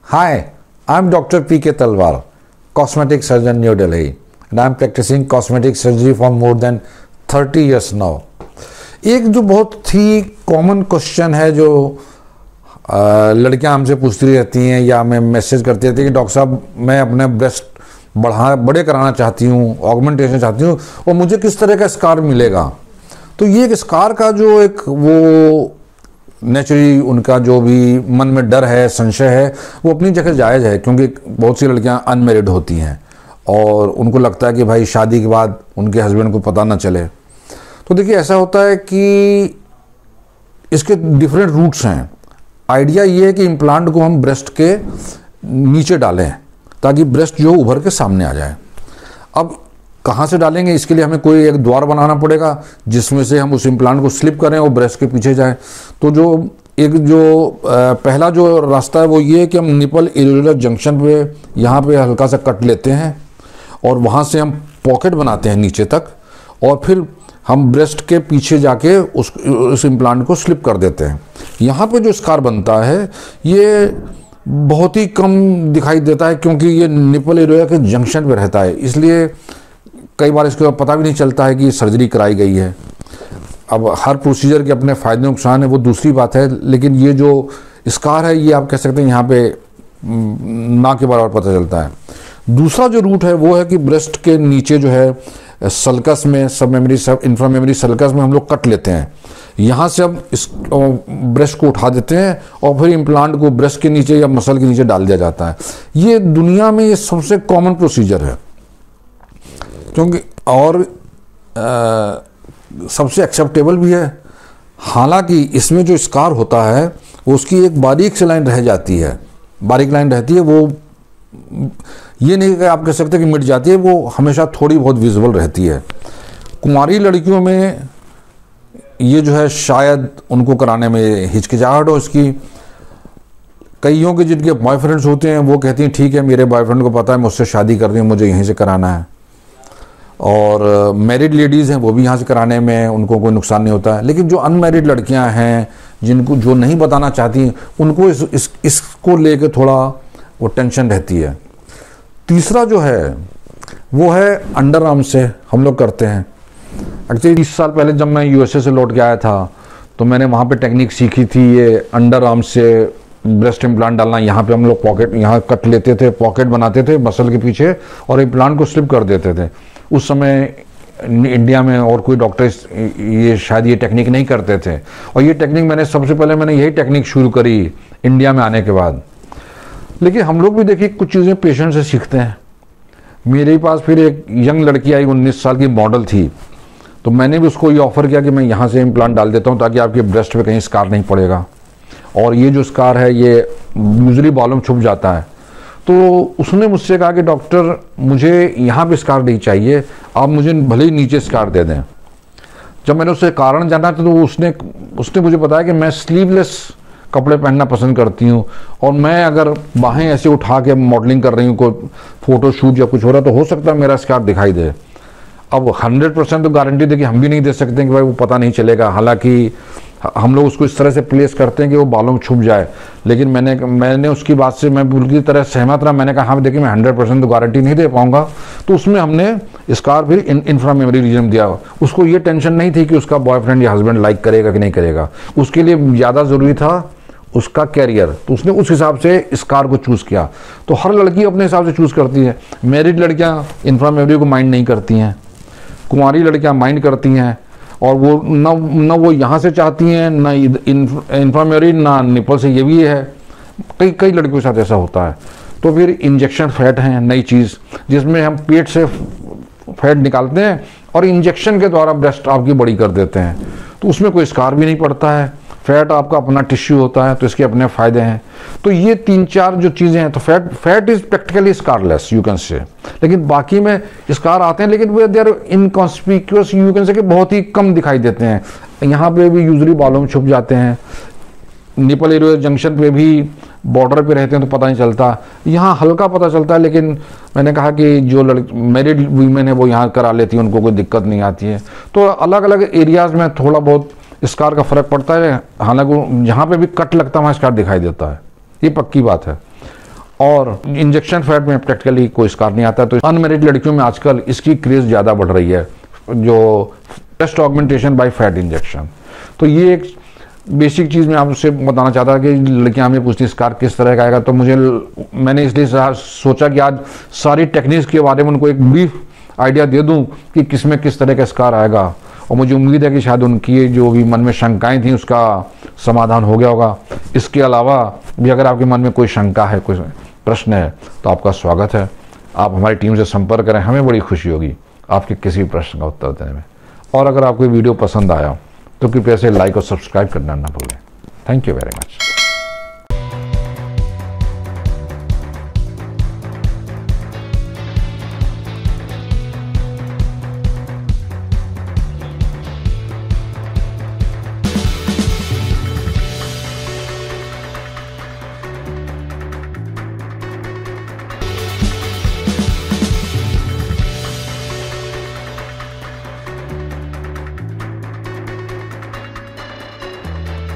Hi, I'm Dr. P.K. Talwar, cosmetic surgeon, New Delhi, and I'm practicing cosmetic surgery for more than 30 years now. एक जो बहुत ही common question है जो लड़कियां हमसे पूछती रहती हैं या हमें मैसेज करती रहती है कि डॉक्टर साहब मैं अपने ब्रेस्ट बड़े कराना चाहती हूँ, ऑगमेंटेशन चाहती हूँ और मुझे किस तरह का स्कार मिलेगा। तो ये एक स्कार का जो एक वो नेचुरली उनका जो भी मन में डर है, संशय है, वो अपनी जगह जायज़ है, क्योंकि बहुत सी लड़कियां अनमेरिड होती हैं और उनको लगता है कि भाई शादी के बाद उनके हस्बैंड को पता ना चले। तो देखिए ऐसा होता है कि इसके डिफरेंट रूट्स हैं। आइडिया ये है कि इम्प्लांट को हम ब्रेस्ट के नीचे डालें ताकि ब्रेस्ट जो उभर के सामने आ जाए। अब कहाँ से डालेंगे, इसके लिए हमें कोई एक द्वार बनाना पड़ेगा जिसमें से हम उस इम्प्लांट को स्लिप करें और ब्रेस्ट के पीछे जाए। तो जो पहला जो रास्ता है वो ये है कि हम निपल इरेगुलर जंक्शन पे यहाँ पे हल्का सा कट लेते हैं और वहाँ से हम पॉकेट बनाते हैं नीचे तक और फिर हम ब्रेस्ट के पीछे जाके उस इम्प्लांट को स्लिप कर देते हैं। यहाँ पे जो स्कार बनता है ये बहुत ही कम दिखाई देता है क्योंकि ये निपल एरिया के जंक्शन पे रहता है, इसलिए कई बार इसके पता भी नहीं चलता है कि सर्जरी कराई गई है। अब हर प्रोसीजर के अपने फ़ायदे नुकसान है, वो दूसरी बात है, लेकिन ये जो स्कार है ये आप कह सकते हैं यहाँ पे ना के बराबर पता चलता है। दूसरा जो रूट है वो है कि ब्रेस्ट के नीचे जो है सल्कस में, सब मेमोरी सब इंफ्रामेमोरी सल्कस में हम लोग कट लेते हैं। यहाँ से हम इस ब्रेस्ट को उठा देते हैं और फिर इम्प्लांट को ब्रेस्ट के नीचे या मसल के नीचे डाल दिया जाता है। ये दुनिया में ये सबसे कॉमन प्रोसीजर है क्योंकि और सबसे एक्सेप्टेबल भी है। हालांकि इसमें जो स्कार होता है वो उसकी एक बारीक सी लाइन रह जाती है, बारीक लाइन रहती है, वो ये नहीं कि आप कह सकते कि मिट जाती है, वो हमेशा थोड़ी बहुत विजिबल रहती है। कुंवारी लड़कियों में ये जो है शायद उनको कराने में हिचकिचाहट हो इसकी। कईयों के जिनके बॉयफ्रेंड्स होते हैं वो कहती हैं ठीक है मेरे बॉयफ्रेंड को पता है मुझसे शादी करनी है, मुझे यहीं से कराना है। और मैरिड लेडीज़ हैं वो भी यहाँ से कराने में उनको कोई नुकसान नहीं होता है। लेकिन जो अनमैरिड लड़कियाँ हैं जिनको जो नहीं बताना चाहती उनको इसको लेके थोड़ा वो टेंशन रहती है। तीसरा जो है वो है अंडर आर्म से हम लोग करते हैं। एक्चुअली 20 साल पहले जब मैं यूएसए से लौट के आया था तो मैंने वहाँ पे टेक्निक सीखी थी, ये अंडर आर्म से ब्रेस्ट इम्प्लांट डालना। यहाँ पे हम लोग पॉकेट यहाँ कट लेते थे, पॉकेट बनाते थे मसल के पीछे और इम्प्लांट को स्लिप कर देते थे। उस समय इंडिया में और कोई डॉक्टर ये शायद ये टेक्निक नहीं करते थे और ये टेक्निक मैंने यही टेक्निक शुरू करी इंडिया में आने के बाद। लेकिन हम लोग भी देखिए कुछ चीज़ें पेशेंट से सीखते हैं। मेरे पास फिर एक यंग लड़की आई, 19 साल की मॉडल थी, तो मैंने भी उसको ये ऑफ़र किया कि मैं यहाँ से इम्प्लांट डाल देता हूँ ताकि आपके ब्रेस्ट पे कहीं स्कार नहीं पड़ेगा। और ये जो स्कार है ये यूजुअली बालों में छुप जाता है। तो उसने मुझसे कहा कि डॉक्टर मुझे यहाँ पे स्कार नहीं चाहिए, आप मुझे भले ही नीचे स्कार दे दें। जब मैंने उससे कारण जाना तो उसने मुझे बताया कि मैं स्लीवलेस कपड़े पहनना पसंद करती हूँ और मैं अगर बाहें ऐसे उठा के मॉडलिंग कर रही हूँ, कोई फ़ोटो शूट या कुछ हो रहा तो हो सकता है मेरा स्कार दिखाई दे। अब 100% तो गारंटी दे कि हम भी नहीं दे सकते कि भाई वो पता नहीं चलेगा। हालांकि हम लोग उसको इस तरह से प्लेस करते हैं कि वो बालों में छुप जाए। लेकिन मैंने उसकी बात से मैं पूरी तरह सहमत रहा। मैंने कहा हाँ देखिए मैं 100% तो गारंटी नहीं दे पाऊंगा। तो उसमें हमने स्कार फिर इंफ्रामेमोरी रीजन दिया। उसको ये टेंशन नहीं थी कि उसका बॉयफ्रेंड या हस्बैंड लाइक करेगा कि नहीं करेगा, उसके लिए ज़्यादा ज़रूरी था उसका कैरियर। तो उसने उस हिसाब से स्कार को चूज़ किया। तो हर लड़की अपने हिसाब से चूज़ करती है। मैरिड लड़कियाँ इंफ्रामेमोरी को माइंड नहीं करती हैं, कुंवारी लड़कियां माइंड करती हैं और वो न वो यहाँ से चाहती हैं ना इंफ्रामेमोरी ना निपल से। ये भी है कई लड़कियों के साथ ऐसा होता है। तो फिर इंजेक्शन फैट है नई चीज़ जिसमें हम पेट से फैट निकालते हैं और इंजेक्शन के द्वारा ब्रेस्ट आपकी बड़ी कर देते हैं। तो उसमें कोई स्कार भी नहीं पड़ता है, फैट आपका अपना टिश्यू होता है, तो इसके अपने फ़ायदे हैं। तो ये 3-4 जो चीज़ें हैं, तो fat is practically scarless you can say. लेकिन बाकी में स्कार आते हैं लेकिन वे they are inconspicuous you can say कि बहुत ही कम दिखाई देते हैं। यहाँ पे भी यूजुअली बालों में छुप जाते हैं, निपल एरिया जंक्शन पे भी बॉर्डर पे रहते हैं तो पता नहीं चलता, यहाँ हल्का पता चलता है। लेकिन मैंने कहा कि जो मैरिड वीमेन है वो यहाँ करा लेती है, उनको कोई दिक्कत नहीं आती है। तो अलग अलग एरियाज़ में थोड़ा बहुत स्कार का फर्क पड़ता है। हालांकि जहाँ पे भी कट लगता है वहाँ स्कार दिखाई देता है, ये पक्की बात है। और इंजेक्शन फैट में प्रैक्टिकली कोई स्कार नहीं आता। तो अनमैरिड लड़कियों में आजकल इसकी क्रेज ज़्यादा बढ़ रही है, जो breast augmentation by fat injection. तो ये एक बेसिक चीज़ मैं आपसे बताना चाहता कि लड़कियां हमें पूछती स्कार किस तरह का आएगा। तो मैंने इसलिए सोचा कि आज सारी टेक्निक्स के बारे में उनको एक ब्रीफ आइडिया दे दूं कि किस में किस तरह का स्कार आएगा। और मुझे उम्मीद है कि शायद उनकी जो भी मन में शंकाएं थी उसका समाधान हो गया होगा। इसके अलावा भी अगर आपके मन में कोई शंका है, कोई प्रश्न है, तो आपका स्वागत है। आप हमारी टीम से संपर्क करें, हमें बड़ी खुशी होगी आपके किसी भी प्रश्न का उत्तर देने में। और अगर आपको वीडियो पसंद आया तो कृपया से लाइक और सब्सक्राइब करना ना भूलें। Thank you very much.